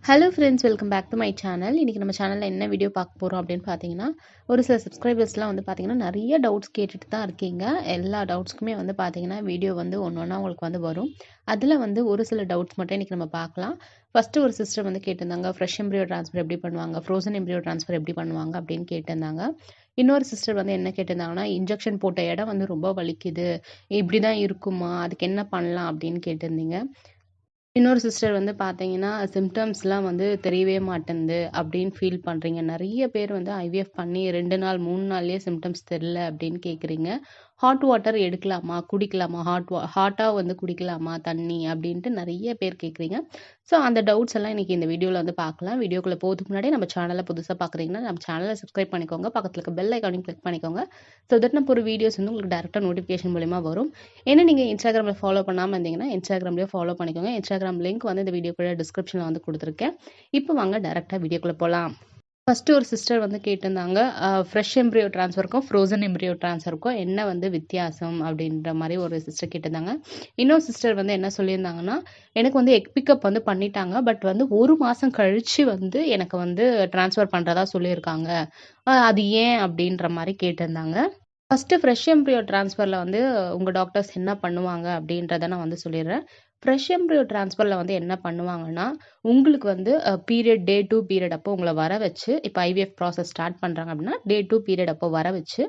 Hello friends, welcome back to my channel. இன்றைக்கி நம்ம சேனலில் என்ன வீடியோ பார்க்க போகிறோம் அப்படின்னு பார்த்தீங்கன்னா, ஒரு சில சப்ஸ்கிரைபர்ஸ்லாம் வந்து பார்த்தீங்கன்னா நிறைய டவுட்ஸ் கேட்டுட்டு தான் இருக்கீங்க. எல்லா டவுட்ஸ்க்குமே வந்து பார்த்தீங்கன்னா வீடியோ வந்து ஒன்று ஒன்றா உங்களுக்கு வந்து வரும். அதில் வந்து ஒரு சில டவுட்ஸ் மட்டும் இன்றைக்கி நம்ம பார்க்கலாம். ஃபஸ்ட்டு ஒரு சிஸ்டர் வந்து கேட்டிருந்தாங்க, ஃப்ரெஷ் எம்ப்ரியோ ட்ரான்ஸ்ஃபர் எப்படி பண்ணுவாங்க, ஃப்ரோசன் எம்ப்ரியோ ட்ரான்ஸ்ஃபர் எப்படி பண்ணுவாங்க அப்படின்னு கேட்டிருந்தாங்க. இன்னொரு சிஸ்டர் வந்து என்ன கேட்டிருந்தாங்கன்னா, இன்ஜெக்ஷன் போட்ட இடம் வந்து ரொம்ப வலிக்குது, இப்படி தான் இருக்குமா, அதுக்கு என்ன பண்ணலாம் அப்படின்னு கேட்டிருந்தீங்க. இன்னொரு சிஸ்டர் வந்து பார்த்தீங்கன்னா, சிம்டம்ஸ்லாம் வந்து தெரியவே மாட்டேன்து அப்படின்னு ஃபீல் பண்ணுறீங்க. நெறைய பேர் வந்து ஐவிஎஃப் பண்ணி 2 நாள், 3 நாள்லயே சிம்டம்ஸ் தெரியல அப்படின்னு கேட்குறீங்க. ஹாட் வாட்டர் எடுக்கலாமா? குடிக்கலாமா? ஹாட்டா வந்து குடிக்கலாமா தண்ணி? அப்படின்ட்டு நெறைய பேர் கேட்குறீங்க. ஸோ அந்த டவுட்ஸ் எல்லாம் இன்னைக்கு இந்த வீடியோல வந்து பார்க்கலாம். வீடியோக்குள்ள போறதுக்கு முன்னாடி நம்ம சேனல புதுசா பார்க்குறீங்கன்னா, நம்ம சேனல சப்ஸ்கிரைப் பண்ணிக்கோங்க. பக்கத்துல இருக்க பெல் ஐகானையும் கிளிக் பண்ணிக்கோங்க. ஸோ தட் நான் போடுற வீடியோஸ் வந்து உங்களுக்கு டைரக்ட்டா நோட்டிஃபிகேஷன் மூலியமா வரும். ஏன்னா நீங்க இன்ஸ்டாகிராம்ல ஃபாலோ பண்ணாம இருந்தீங்கன்னா, இன்ஸ்டாகிராம்லயே ஃபாலோ பண்ணிக்கோங்க. இன்ஸ்டாகிராம் லிங்க் வந்து இந்த வீடியோக்குள்ள டிஸ்கிரிப்ஷன்ல வந்து குடுத்துருக்கேன். இப்போ வாங்க டைரக்ட்டா வீடியோக்குள்ள போலாம். ஃபர்ஸ்ட்டு ஒரு சிஸ்டர் வந்து கேட்டிருந்தாங்க, ஃப்ரெஷ் எம்ப்ரியோ ட்ரான்ஸ்ஃபருக்கும், ஃப்ரோசன் எம்ப்ரியோ ட்ரான்ஸ்ஃபருக்கும் என்ன வந்து வித்தியாசம் அப்படின்ற மாரி ஒரு சிஸ்டர் கேட்டிருந்தாங்க. இன்னொரு சிஸ்டர் வந்து என்ன சொல்லியிருந்தாங்கன்னா, எனக்கு வந்து எக் பிக்கப் வந்து பண்ணிட்டாங்க. பட் வந்து 1 மாசம் கழிச்சு வந்து எனக்கு வந்து ட்ரான்ஸ்ஃபர் பண்றதா சொல்லியிருக்காங்க. அது ஏன் அப்படின்ற மாரி கேட்டிருந்தாங்க. ஃபர்ஸ்ட்டு ஃப்ரெஷ் எம்ப்ரியோ ட்ரான்ஸ்ஃபர்ல வந்து உங்க டாக்டர்ஸ் என்ன பண்ணுவாங்க அப்படின்றத நான் வந்து சொல்லிடுறேன். ஃப்ரெஷ் எம்ப்ரியோ ட்ரான்ஸ்ஃபர்ல வந்து என்ன பண்ணுவாங்கன்னா, உங்களுக்கு வந்து பீரியட் டே 2 பீரியட் அப்போ உங்கள வர வச்சு, இப்போ ஐவிஎஃப் ப்ராசஸ் ஸ்டார்ட் பண்றாங்க அப்படின்னா, டே 2 பீரியட் அப்போ வர வச்சு,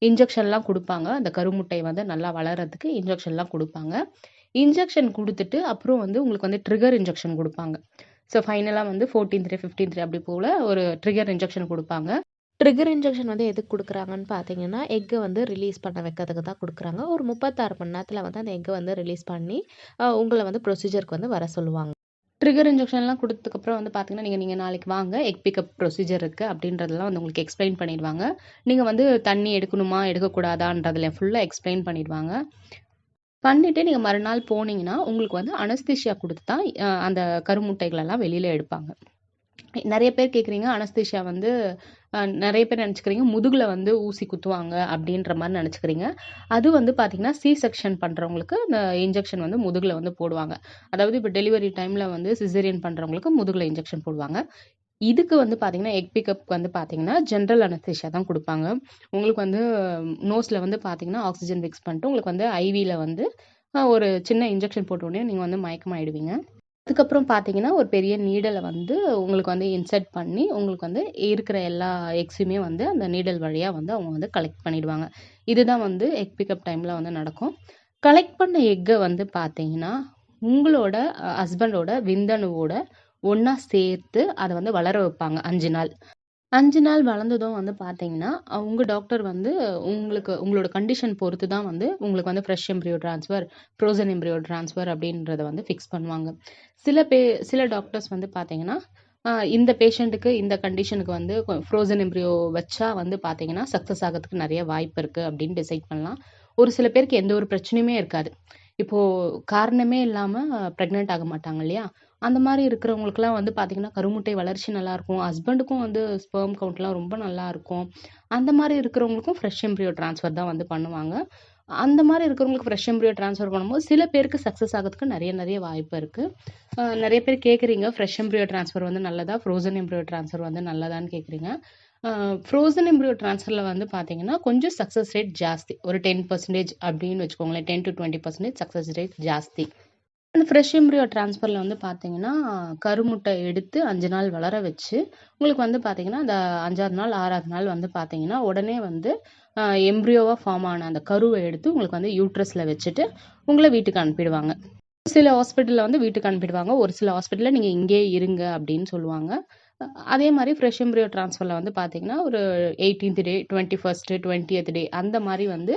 இன்ஜெக்ஷன்லாம் குடுப்பாங்க. அந்த கருமுட்டை வந்து நல்லா வளர்றதுக்கு இன்ஜெக்ஷன்லாம் குடுப்பாங்க. இன்ஜெக்ஷன் குடுத்துட்டு, அப்புறம் வந்து உங்களுக்கு வந்து ட்ரிகர் இன்ஜெக்ஷன் குடுப்பாங்க. ஸோ ஃபைனலா வந்து 14th டே, 15th டே அப்படி போல ஒரு ட்ரிகர் இன்ஜெக்ஷன் குடுப்பாங்க. ட்ரிகர் இன்ஜெக்ஷன் வந்து எதுக்கு குடுக்குறாங்கன்னு பார்த்தீங்கன்னா, எக்க வந்து ரிலீஸ் பண்ண வைக்கிறதுக்கு தான் குடுக்குறாங்க. ஒரு 36 மணி நேரத்தில வந்து அந்த எக்க வந்து ரிலீஸ் பண்ணி, உங்கள வந்து ப்ரொசீஜருக்கு வந்து வர சொல்லுவாங்க. ட்ரிகர் இன்ஜெக்ஷன்லாம் குடுத்ததுக்கப்புறம் வந்து பார்த்தீங்கன்னா, நீங்க நீங்க நாளைக்கு வாங்க, எக் பிக்கப் ப்ரொசீஜர் இருக்கு அப்படின்றதெல்லாம் வந்து உங்களுக்கு எக்ஸ்ப்ளைன் பண்ணிடுவாங்க. நீங்க வந்து தண்ணி எடுக்கணுமா, எடுக்கக்கூடாதான்றதுல ஃபுல்லா எக்ஸ்ப்ளைன் பண்ணிடுவாங்க. பண்ணிட்டு நீங்க மறுநாள் போனீங்கன்னா, உங்களுக்கு வந்து அனஸ்தீசியா குடுத்து தான் அந்த கருமுட்டைகளெல்லாம் வெளியில எடுப்பாங்க. நெறைய பேர் கேட்குறீங்க, அனஸ்தீசியா வந்து நெறைய பேர் நெனச்சுக்கிறீங்க, முதுகுல வந்து ஊசி குத்துவாங்க அப்டின்ற மாரி நெனச்சுக்கிறீங்க. அது வந்து பார்த்தீங்கன்னா, சி செக்ஷன் பண்றவங்களுக்கு இந்த இன்ஜெக்ஷன் வந்து முதுகுல வந்து போடுவாங்க. அதாவது இப்ப டெலிவரி டைம்ல வந்து சிசேரியன் பண்றவங்களுக்கு முதுகுல இன்ஜெக்ஷன் போடுவாங்க. இதுக்கு வந்து பார்த்தீங்கன்னா, எக் பிக்கப்க்கு வந்து பார்த்தீங்கன்னா, ஜெனரல் அனஸ்தீசியா தான் குடுப்பாங்க. உங்களுக்கு வந்து நோஸ்ல வந்து பார்த்தீங்கன்னா, ஆக்ஸிஜன் ஃபிக்ஸ் பண்ணிட்டு, உங்களுக்கு வந்து ஐவில வந்து ஒரு சின்ன இன்ஜெக்ஷன் போட்ட உடனே நீங்க வந்து மயக்கமாயிடுவீங்க. அதுக்கப்புறம் பார்த்தீங்கன்னா, ஒரு பெரிய நீடல வந்து உங்களுக்கு வந்து இன்சர்ட் பண்ணி, உங்களுக்கு வந்து இருக்கிற எல்லா எக்ஸுமே வந்து அந்த நீடல் வழியா வந்து அவங்க வந்து கலெக்ட் பண்ணிடுவாங்க. இதுதான் வந்து எக் பிக்கப் டைம்ல வந்து நடக்கும். கலெக்ட் பண்ண எக்க வந்து பார்த்தீங்கன்னா, உங்களோட ஹஸ்பண்டோட விந்தணுவோட ஒண்ணா சேர்த்து அத வந்து வளர வைப்பாங்க 5 நாள். 5 நாள் வளர்ந்ததும் வந்து பார்த்தீங்கன்னா, உங்க டாக்டர் வந்து உங்களுக்கு உங்களோட கண்டிஷன் பொறுத்து தான் வந்து உங்களுக்கு வந்து fresh embryo transfer, frozen embryo transfer அப்படின்றத வந்து ஃபிக்ஸ் பண்ணுவாங்க. சில டாக்டர்ஸ் வந்து பார்த்தீங்கன்னா, இந்த பேஷண்ட்டுக்கு இந்த கண்டிஷனுக்கு வந்து ஃப்ரோசன் எம்ப்ரியோ வச்சா வந்து பார்த்தீங்கன்னா, சக்சஸ் ஆகறதுக்கு நெறைய வாய்ப்பு இருக்கு அப்படின்னு டிசைட் பண்ணலாம். ஒரு சில பேருக்கு எந்த ஒரு பிரச்சனையுமே இருக்காது. இப்போ காரணமே இல்லாம பிரெக்னன்ட் ஆக மாட்டாங்க இல்லையா? அந்த மாரி இருக்கிறவங்களுக்குலாம் வந்து பார்த்தீங்கன்னா, கருமுட்டை வளர்ச்சி நல்லாருக்கும். ஹஸ்பண்டுக்கும் வந்து ஸ்பெர்ம் கவுண்ட்லாம் ரொம்ப நல்லாருக்கும். அந்த மாரி இருக்கிறவங்களுக்கும் ஃப்ரெஷ் எம்ப்ரியோ ட்ரான்ஸ்ஃபர் தான் வந்து பண்ணுவாங்க. அந்த மாரி இருக்கிறவங்களுக்கு ஃப்ரெஷ் எம்ப்ரியோ ட்ரான்ஸ்ஃபர் பண்ணும்போது, சில பேருக்கு சக்சஸ் ஆகறதுக்கு நெறைய வாய்ப்பு இருக்கு. நெறைய பேர் கேட்குறீங்க, ஃப்ரெஷ் எம்ப்ரியோ ட்ரான்ஸ்ஃபர் வந்து நல்லதா? ஃப்ரோசன் எம்ப்ரியோ ட்ரான்ஸ்ஃபர் வந்து நல்லதான்னு கேட்குறீங்க. ஃப்ரோசன் எம்ப்ரியோ ட்ரான்ஸ்ஃபர்ல வந்து பார்த்தீங்கன்னா, கொஞ்சம் சக்சஸ் ரேட் ஜாஸ்தி. ஒரு 10% அப்படின்னு வச்சுக்கோங்களேன். 10-20% சக்சஸ் ரேட் ஜாஸ்தி. அந்த ஃப்ரெஷ் எம்ப்ரியோ ட்ரான்ஸ்ஃபர்ல வந்து பார்த்தீங்கன்னா, கருமுட்டை எடுத்து 5 நாள் வளர வச்சு, உங்களுக்கு வந்து பார்த்தீங்கன்னா, அந்த 5வது நாள், 6வது நாள் வந்து பார்த்தீங்கன்னா, உடனே வந்து எம்ப்ரியோவா ஃபார்ம் ஆன அந்த கருவ எடுத்து உங்களுக்கு வந்து யூட்ரஸ்ல வச்சுட்டு, உங்கள வீட்டுக்கு அனுப்பிடுவாங்க. சில ஹாஸ்பிட்டல்ல வந்து வீட்டுக்கு அனுப்பிடுவாங்க. ஒரு சில ஹாஸ்பிட்டல்ல நீங்க இங்கேயே இருங்க அப்படின்னு சொல்லுவாங்க. அதே மாரி ஃப்ரெஷ் எம்ப்ரியோ ட்ரான்ஸ்ஃபர்ல வந்து பார்த்தீங்கன்னா, ஒரு 18த் டே, 21st, 20th டே அந்த மாரி வந்து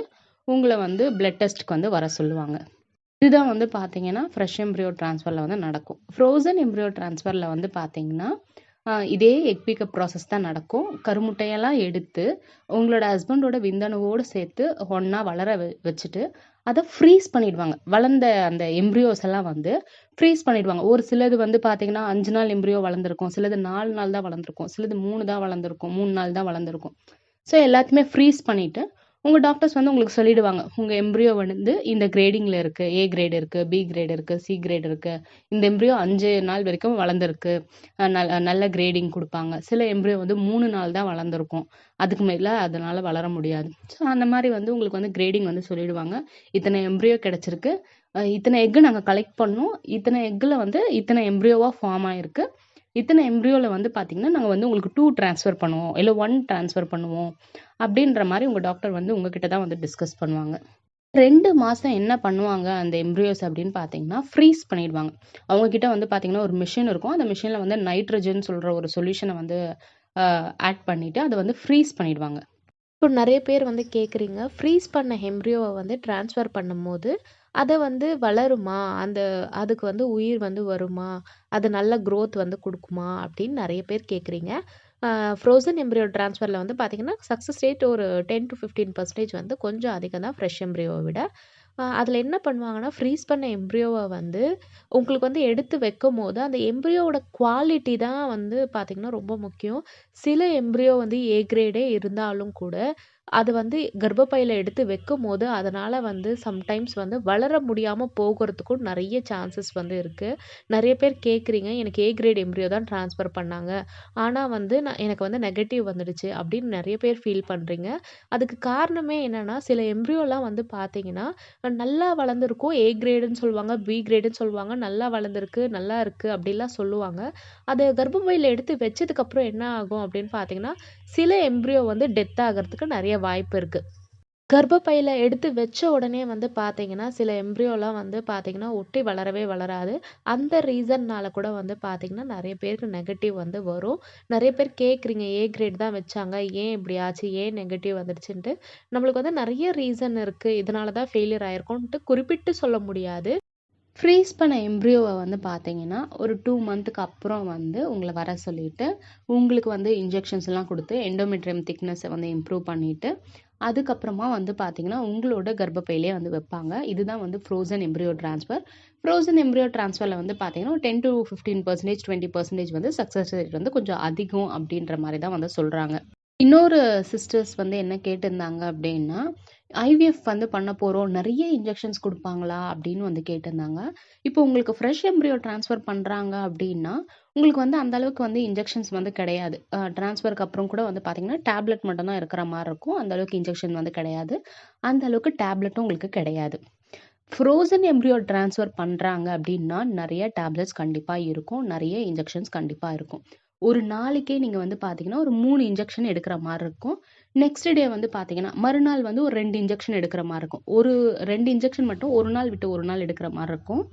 உங்கள வந்து பிளட் டெஸ்ட்க்கு வந்து வர சொல்லுவாங்க. இதுதான் வந்து பார்த்தீங்கன்னா, ஃப்ரெஷ் எம்ப்ரியோ ட்ரான்ஸ்ஃபர்ல வந்து நடக்கும். ஃப்ரோசன் எம்ப்ரியோ ட்ரான்ஸ்ஃபர்ல வந்து பார்த்தீங்கன்னா, இதே எக் பிக்கப் ப்ராசஸ் தான் நடக்கும். கருமுட்டையெல்லாம் எடுத்து, உங்களோட ஹஸ்பண்டோட விந்தணுவோடு சேர்த்து ஒண்ணா வளர வச்சுட்டு, அத ஃப்ரீஸ் பண்ணிடுவாங்க. வளர்ந்த அந்த எம்ப்ரியோஸ் எல்லாம் வந்து ஃப்ரீஸ் பண்ணிடுவாங்க. ஒரு சிலது வந்து பார்த்தீங்கன்னா, 5 நாள் எம்ப்ரியோ வளர்ந்திருக்கும். சிலது 4 நாள் தான் வளர்ந்திருக்கும். சிலது 3 தான் வளர்ந்திருக்கும். 3 நாள் தான் வளர்ந்திருக்கும். ஸோ எல்லாத்தையுமே ஃப்ரீஸ் பண்ணிட்டு, உங்கள் டாக்டர்ஸ் வந்து உங்களுக்கு சொல்லிடுவாங்க, உங்கள் எம்ப்ரியோ வந்து இந்த கிரேடிங்கில் இருக்குது, ஏ கிரேட் இருக்குது, பி கிரேட் இருக்குது, சி கிரேட் இருக்குது. இந்த எம்ப்ரியோ 5 நாள் வரைக்கும் வளர்ந்துருக்கு, நல்ல கிரேடிங் கொடுப்பாங்க. சில எம்ப்ரியோ வந்து 3 நாள் தான் வளர்ந்துருக்கும், அதுக்கு மேலே அதனால் வளர முடியாது. ஸோ அந்த மாதிரி வந்து உங்களுக்கு வந்து கிரேடிங் வந்து சொல்லிடுவாங்க. இத்தனை எம்ப்ரியோ கிடச்சிருக்கு, இத்தனை எக்கு நாங்கள் கலெக்ட் பண்ணோம், இத்தனை எக்கில் வந்து இத்தனை எம்ப்ரியோவாக ஃபார்ம் ஆகிருக்கு, இத்தனை எம்ப்ரியோவில் வந்து பார்த்தீங்கன்னா நாங்கள் வந்து உங்களுக்கு 2 ட்ரான்ஸ்ஃபர் பண்ணுவோம், இல்லை 1 ட்ரான்ஸ்ஃபர் பண்ணுவோம் அப்படின்ற மாதிரி உங்கள் டாக்டர் வந்து உங்ககிட்ட தான் வந்து டிஸ்கஸ் பண்ணுவாங்க. 2 மாதம் என்ன பண்ணுவாங்க அந்த எம்ப்ரியோஸ் அப்படின்னு பார்த்தீங்கன்னா, ஃப்ரீஸ் பண்ணிடுவாங்க. அவங்கக்கிட்ட வந்து பார்த்தீங்கன்னா ஒரு மிஷின் இருக்கும், அந்த மிஷினில் வந்து நைட்ரஜன் சொல்கிற ஒரு சொல்யூஷனை வந்து ஆட் பண்ணிவிட்டு அதை வந்து ஃப்ரீஸ் பண்ணிடுவாங்க. இப்போ நிறைய பேர் வந்து கேட்குறீங்க, ஃப்ரீஸ் பண்ண எம்ப்ரியோவை வந்து ட்ரான்ஸ்ஃபர் பண்ணும்போது அதை வந்து வளருமா, அதுக்கு வந்து உயிர் வந்து வருமா, அது நல்ல க்ரோத் வந்து கொடுக்குமா அப்படின்னு நிறைய பேர் கேட்குறீங்க. ஃப்ரோசன் எம்ப்ரியோ ட்ரான்ஸ்ஃபரில் வந்து பார்த்தீங்கன்னா சக்ஸஸ் ரேட் ஒரு 10-15% வந்து கொஞ்சம் அதிகம் தான் ஃப்ரெஷ் எம்ப்ரியோவை விட. அதில் என்ன பண்ணுவாங்கன்னா, ஃப்ரீஸ் பண்ண எம்ப்ரியோவை வந்து உங்களுக்கு வந்து எடுத்து வைக்கும்போது அந்த எம்ப்ரியோவோட குவாலிட்டி தான் வந்து பார்த்தீங்கன்னா ரொம்ப முக்கியம். சில எம்ப்ரியோ வந்து ஏ கிரேடே இருந்தாலும் கூட அது வந்து கர்ப்பப்பையில எடுத்து வைக்கும்போது அதனால் வந்து சம்டைம்ஸ் வந்து வளர முடியாமல் போகிறதுக்கும் நிறைய சான்சஸ் வந்து இருக்குது. நிறைய பேர் கேட்குறீங்க, எனக்கு ஏ கிரேட் எம்ப்ரியோ தான் ட்ரான்ஸ்ஃபர் பண்ணாங்க, ஆனால் வந்து எனக்கு வந்து நெகட்டிவ் வந்துடுச்சு அப்படின்னு நிறைய பேர் ஃபீல் பண்ணுறீங்க. அதுக்கு காரணமே என்னென்னா, சில எம்ப்ரியோலாம் வந்து பார்த்தீங்கன்னா நல்லா வளர்ந்துருக்கும், ஏ கிரேடுன்னு சொல்லுவாங்க, பி கிரேடுன்னு சொல்லுவாங்க, நல்லா வளர்ந்துருக்கு, நல்லா இருக்குது அப்படிலாம் சொல்லுவாங்க. அதை கர்ப்பப்பையில் எடுத்து வச்சதுக்கப்புறம் என்ன ஆகும் அப்படின்னு பார்த்தீங்கன்னா, சில எம்ப்ரியோ வந்து டெத் ஆகிறதுக்கு நிறைய வாய்ப்பு இருக்குது. கர்ப்பப்பையில எடுத்து வச்ச உடனே வந்து பார்த்தீங்கன்னா, சில எம்ப்ரியோலாம் வந்து பார்த்தீங்கன்னா, ஒட்டி வளரவே வளராது. அந்த ரீசன்னால கூட வந்து பார்த்தீங்கன்னா, நிறைய பேருக்கு நெகட்டிவ் வந்து வரும். நிறைய பேர் கேட்குறீங்க, ஏ கிரேட் தான் வச்சாங்க, ஏன் இப்படி ஆச்சு? ஏன் நெகட்டிவ் வந்துடுச்சுன்ட்டு. நம்மளுக்கு வந்து நிறைய ரீசன் இருக்கு. இதனால தான் ஃபெயிலியர் ஆயிருக்கும்ன்ட்டு குறிப்பிட்டு சொல்ல முடியாது. ஃப்ரீஸ் பண்ண எம்ப்ரியோவை வந்து பார்த்தீங்கன்னா, ஒரு 2 மந்த்துக்கு அப்புறம் வந்து உங்கள வர சொல்லிட்டு, உங்களுக்கு வந்து இன்ஜெக்ஷன்ஸ்லாம் கொடுத்து எண்டோமெட்ரியம் திக்னஸை வந்து இம்ப்ரூவ் பண்ணிட்டு, அதுக்கப்புறமா வந்து பார்த்தீங்கன்னா, உங்களோட கர்ப்பப்பையிலே வந்து வைப்பாங்க. இதுதான் வந்து frozen embryo transfer. Frozen embryo ட்ரான்ஸ்ஃபரில் வந்து பார்த்தீங்கன்னா, 10-15%, 20% வந்து சக்ஸஸ் ரேட் வந்து கொஞ்சம் அதிகம் அப்படின்ற மாதிரி தான் வந்து சொல்கிறாங்க. இன்னொரு சிஸ்டர்ஸ் வந்து என்ன கேட்டிருந்தாங்க அப்படின்னா, ஐவிஎஃப் வந்து பண்ண போகிறோம், நிறைய இன்ஜெக்ஷன்ஸ் கொடுப்பாங்களா அப்படின்னு வந்து கேட்டிருந்தாங்க. இப்போ உங்களுக்கு ஃப்ரெஷ் எம்ப்ரியோ ட்ரான்ஸ்ஃபர் பண்ணுறாங்க அப்படின்னா, உங்களுக்கு வந்து அந்த அளவுக்கு வந்து இன்ஜெக்ஷன்ஸ் வந்து கிடையாது. ட்ரான்ஸ்ஃபருக்கு அப்புறம் கூட வந்து பார்த்தீங்கன்னா, டேப்லெட் மட்டும் தான் இருக்கிற மாதிரி இருக்கும். அந்த அளவுக்கு இன்ஜெக்ஷன் வந்து கிடையாது. அந்த அளவுக்கு டேப்லெட்டும் உங்களுக்கு கிடையாது. ஃப்ரோசன் எம்ப்ரியோ ட்ரான்ஸ்ஃபர் பண்ணுறாங்க அப்படின்னா, நிறைய டேப்லெட்ஸ் கண்டிப்பாக இருக்கும், நிறைய இன்ஜெக்ஷன்ஸ் கண்டிப்பாக இருக்கும். ஒரு நாளைக்கே நீங்கள் வந்து பார்த்தீங்கன்னா, ஒரு 3 இன்ஜெக்ஷன் எடுக்கிற மாதிரி இருக்கும். நெக்ஸ்ட் டே வந்து பார்த்தீங்கன்னா, மறுநாள் வந்து ஒரு 2 இன்ஜெக்ஷன் எடுக்கிற மாதிரி இருக்கும். ஒரு 2 இன்ஜெக்ஷன் மட்டும் ஒரு நாள் விட்டு ஒரு நாள் எடுக்கிற மாதிரி இருக்கும்.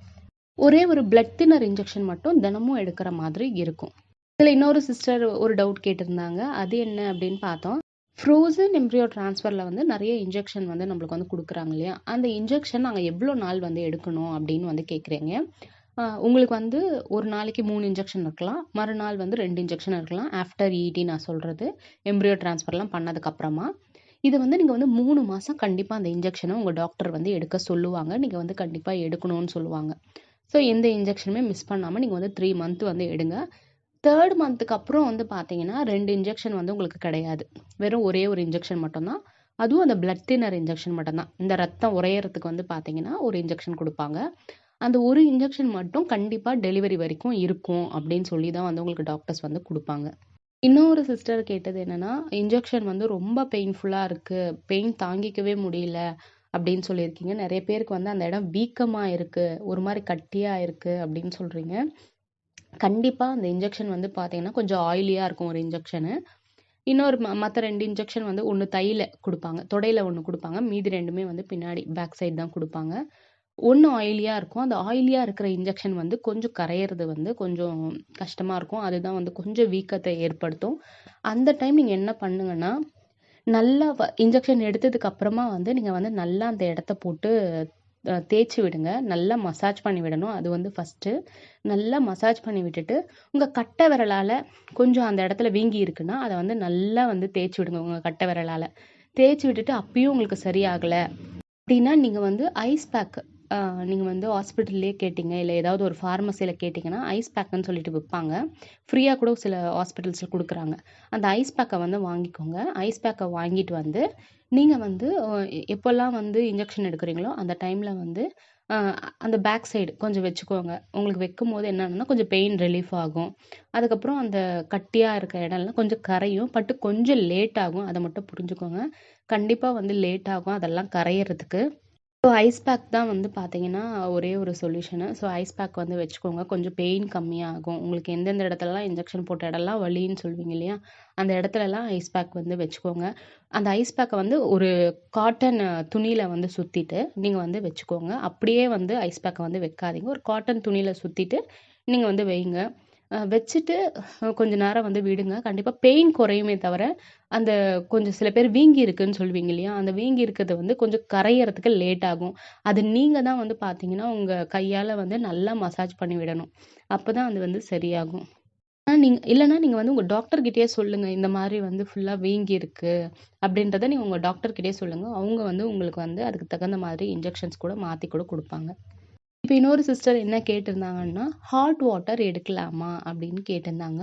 ஒரே ஒரு பிளட் தின்னர் இன்ஜெக்ஷன் மட்டும் தினமும் எடுக்கிற மாதிரி இருக்கும். இதில் இன்னொரு சிஸ்டர் ஒரு டவுட் கேட்டிருந்தாங்க. அது என்ன அப்படின்னு பார்த்தோம். ஃப்ரோசன் எம்ப்ரியோ ட்ரான்ஸ்ஃபரில் வந்து நிறைய இன்ஜெக்ஷன் வந்து நம்மளுக்கு வந்து கொடுக்குறாங்க இல்லையா? அந்த இன்ஜெக்ஷன் நாங்கள் எவ்வளோ நாள் வந்து எடுக்கணும் அப்படின்னு வந்து கேட்குறீங்க. உங்களுக்கு வந்து ஒரு நாளைக்கு 3 இன்ஜெக்ஷன் இருக்கலாம், மறுநாள் வந்து 2 இன்ஜெக்ஷன் இருக்கலாம். ஆஃப்டர் இடி நான் சொல்கிறது, எம்ப்ரியோ ட்ரான்ஸ்ஃபர்லாம் பண்ணதுக்கப்புறமா இது வந்து நீங்கள் வந்து 3 மாதம் கண்டிப்பாக அந்த இன்ஜெக்ஷனை உங்கள் டாக்டர் வந்து எடுக்க சொல்லுவாங்க. நீங்கள் வந்து கண்டிப்பாக எடுக்கணும்னு சொல்லுவாங்க. ஸோ எந்த இன்ஜெக்ஷனுமே மிஸ் பண்ணாமல் நீங்கள் வந்து 3 மந்த் வந்து எடுங்க. 3rd மந்த்துக்கு அப்புறம் வந்து பார்த்தீங்கன்னா 2 இன்ஜெக்ஷன் வந்து உங்களுக்கு கிடையாது. வெறும் ஒரே ஒரு இன்ஜெக்ஷன் மட்டும்தான். அதுவும் அந்த பிளட் தின்னர் இன்ஜெக்ஷன் மட்டும்தான். இந்த ரத்தம் உறையறதுக்கு வந்து பார்த்தீங்கன்னா ஒரு இன்ஜெக்ஷன் கொடுப்பாங்க. அந்த ஒரு இன்ஜெக்ஷன் மட்டும் கண்டிப்பாக டெலிவரி வரைக்கும் இருக்கும் அப்படின்னு சொல்லி தான் வந்து உங்களுக்கு டாக்டர்ஸ் வந்து கொடுப்பாங்க. இன்னொரு சிஸ்டர் கேட்டது என்னன்னா, இன்ஜெக்ஷன் வந்து ரொம்ப பெயின்ஃபுல்லாக இருக்குது, பெயின் தாங்கிக்கவே முடியல அப்படின்னு சொல்லியிருக்கீங்க. நிறைய பேருக்கு வந்து அந்த இடம் வீக்கமாக இருக்குது, ஒரு மாதிரி கட்டியாக இருக்குது அப்படின்னு சொல்கிறீங்க. கண்டிப்பாக அந்த இன்ஜெக்ஷன் வந்து பார்த்தீங்கன்னா கொஞ்சம் ஆயிலியாக இருக்கும் ஒரு இன்ஜெக்ஷனு. இன்னொரு மற்ற 2 இன்ஜெக்ஷன் வந்து ஒன்று தையில கொடுப்பாங்க, தொடையில் ஒன்று கொடுப்பாங்க, மீதி 2மே வந்து பின்னாடி பேக் சைடு தான் கொடுப்பாங்க. ஒன்று ஆயிலியாக இருக்கும். அந்த ஆயிலியாக இருக்கிற இன்ஜெக்ஷன் வந்து கொஞ்சம் கரையிறது வந்து கொஞ்சம் கஷ்டமாக இருக்கும். அதுதான் வந்து கொஞ்சம் வீக்கத்தை ஏற்படுத்தும். அந்த டைம் நீங்கள் என்ன பண்ணுங்கன்னா, நல்லா இன்ஜெக்ஷன் எடுத்ததுக்கு அப்புறமா வந்து நீங்கள் வந்து நல்லா அந்த இடத்த போட்டு தேய்ச்சி விடுங்க. நல்லா மசாஜ் பண்ணி விடணும். அது வந்து ஃபஸ்ட்டு நல்லா மசாஜ் பண்ணி விட்டுட்டு, உங்கள் கட்டை விரலால் கொஞ்சம் அந்த இடத்துல வீங்கி இருக்குன்னா அதை வந்து நல்லா வந்து தேய்ச்சி விடுங்க உங்கள் கட்டை விரலால். தேய்ச்சி விட்டுட்டு அப்பயும் உங்களுக்கு சரியாகலை அப்படின்னா நீங்கள் வந்து ஐஸ் பேக் நீங்கள் வந்து ஹாஸ்பிட்டல்லே கேட்டிங்க, இல்லை ஏதாவது ஒரு ஃபார்மசியில் கேட்டிங்கன்னா ஐஸ் பேக்குன்னு சொல்லிட்டு விற்பாங்க. ஃப்ரீயாக கூட சில ஹாஸ்பிட்டல்ஸில் கொடுக்குறாங்க. அந்த ஐஸ் பேக்கை வந்து வாங்கிக்கோங்க. ஐஸ் பேக்கை வாங்கிட்டு வந்து நீங்கள் வந்து எப்போல்லாம் வந்து இன்ஜெக்ஷன் எடுக்கிறீங்களோ அந்த டைமில் வந்து அந்த பேக் சைடு கொஞ்சம் வச்சுக்கோங்க. உங்களுக்கு வைக்கும்போது என்னன்னா கொஞ்சம் பெயின் ரிலீஃப் ஆகும். அதுக்கப்புறம் அந்த கட்டியாக இருக்க இடம்லாம் கொஞ்சம் கரையும். பட் கொஞ்சம் லேட் ஆகும். அதை மட்டும் புரிஞ்சுக்கோங்க. கண்டிப்பாக வந்து லேட் ஆகும் அதெல்லாம் கரையிறதுக்கு. ஸோ ஐஸ் பேக் தான் வந்து பார்த்தீங்கன்னா ஒரே ஒரு சொல்யூஷனு. ஸோ ஐஸ் பேக் வந்து வச்சுக்கோங்க. கொஞ்சம் பெயின் கம்மியாகும். உங்களுக்கு எந்தெந்த இடத்துலலாம் இன்ஜெக்ஷன் போட்ட இடம்லாம் வலின்னு சொல்லுவீங்க இல்லையா? அந்த இடத்துலலாம் ஐஸ் பேக் வந்து வச்சுக்கோங்க. அந்த ஐஸ் பேக்கை வந்து ஒரு காட்டன் துணியில வந்து சுத்திட்டு நீங்க வந்து வச்சுக்கோங்க. அப்படியே வந்து ஐஸ் பேக்கை வந்து வைக்காதீங்க. ஒரு காட்டன் துணியில சுத்திட்டு நீங்க வந்து வைங்க. வச்சுட்டு கொஞ்ச நேரம் வந்து விடுங்க. கண்டிப்பா பெயின் குறையுமே தவிர, அந்த கொஞ்சம் சில பேர் வீங்கி இருக்குன்னு சொல்லுவீங்க இல்லையா? அந்த வீங்கி இருக்கிறது வந்து கொஞ்சம் கரையறதுக்கு லேட் ஆகும். அது நீங்க தான் வந்து பார்த்தீங்கன்னா, உங்க கையால வந்து நல்லா மசாஜ் பண்ணி விடணும். அப்பதான் அது வந்து சரியாகும். இல்லன்னா நீங்க வந்து உங்க டாக்டர் கிட்டயே சொல்லுங்க. இந்த மாரி வந்து ஃபுல்லா வீங்கி இருக்கு அப்படின்றத நீங்க உங்க டாக்டர் கிட்டயே சொல்லுங்க. அவங்க வந்து உங்களுக்கு வந்து அதுக்கு தகுந்த மாதிரி இன்ஜெக்ஷன்ஸ் கூட மாத்தி கூட குடுப்பாங்க. இப்ப இன்னொரு சிஸ்டர் என்ன கேட்டிருந்தாங்கன்னா, ஹாட் வாட்டர் எடுக்கலாமா? அப்படின்னு கேட்டிருந்தாங்க.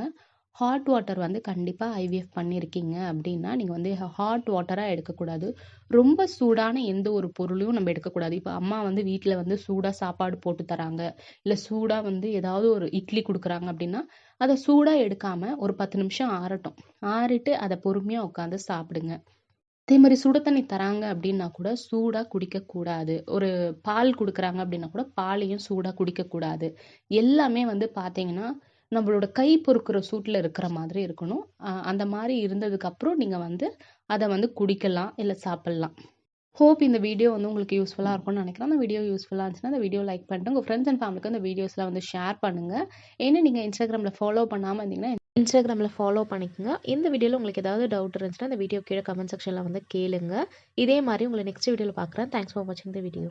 ஹாட் வாட்டர் வந்து கண்டிப்பா ஐவிஎஃப் பண்ணியிருக்கீங்க அப்படின்னா, நீங்க வந்து ஹாட் வாட்டரா எடுக்கக்கூடாது. ரொம்ப சூடான எந்த ஒரு பொருளையும் நம்ம எடுக்கக்கூடாது. இப்ப அம்மா வந்து வீட்ல வந்து சூடா சாப்பாடு போட்டு தராங்க. இல்ல சூடா வந்து ஏதாவது ஒரு இட்லி குடுக்குறாங்க அப்படின்னா, அத சூடா எடுக்காம ஒரு 10 நிமிஷம் ஆறட்டும். ஆறிட்டு அத பொறுமையா உட்காந்து சாப்பிடுங்க. அதே மாரி சுடு தண்ணி தராங்க அப்படின்னா கூட சூடா குடிக்கக்கூடாது. ஒரு பால் குடுக்குறாங்க அப்படின்னா கூட பாலையும் சூடா குடிக்கக்கூடாது. எல்லாமே வந்து பார்த்தீங்கன்னா, நம்மளோட கை பொறுக்குற சூட்ல இருக்கிற மாதிரி இருக்கணும். அந்த மாரி இருந்ததுக்கு அப்புறம் நீங்க வந்து அத வந்து குடிக்கலாம், இல்ல சாப்பிடலாம். ஹோப் இந்த வீடியோ வந்து உங்களுக்கு யூஸ்ஃபுல்லா இருக்கும்னு நினைக்கிறேன். அந்த வீடியோ யூஸ்ஃபுல்லா இருந்துச்சுன்னா, அந்த வீடியோ லைக் பண்ணிட்டு, உங்க ஃப்ரெண்ட்ஸ் அண்ட் ஃபேமிலிக்கு அந்த வீடியோஸ்லாம் வந்து ஷேர் பண்ணுங்க. ஏன்னா நீங்க Instagramல ஃபாலோ பண்ணாம இருந்தீங்கன்னா இன்ஸ்டாகிராமில் ஃபாலோ பண்ணிக்கோங்க. இந்த வீடியோவில் உங்களுக்கு ஏதாவது டவுட் இருந்துச்சுன்னா, அந்த வீடியோ கீழே கமெண்ட் செக்ஷனில் வந்து கேளுங்க. இதே மாதிரி உங்களை நெக்ஸ்ட் வீடியோவில் பார்க்குறேன். தேங்க்ஸ் ஃபார் வாட்சிங் த வீடியோ.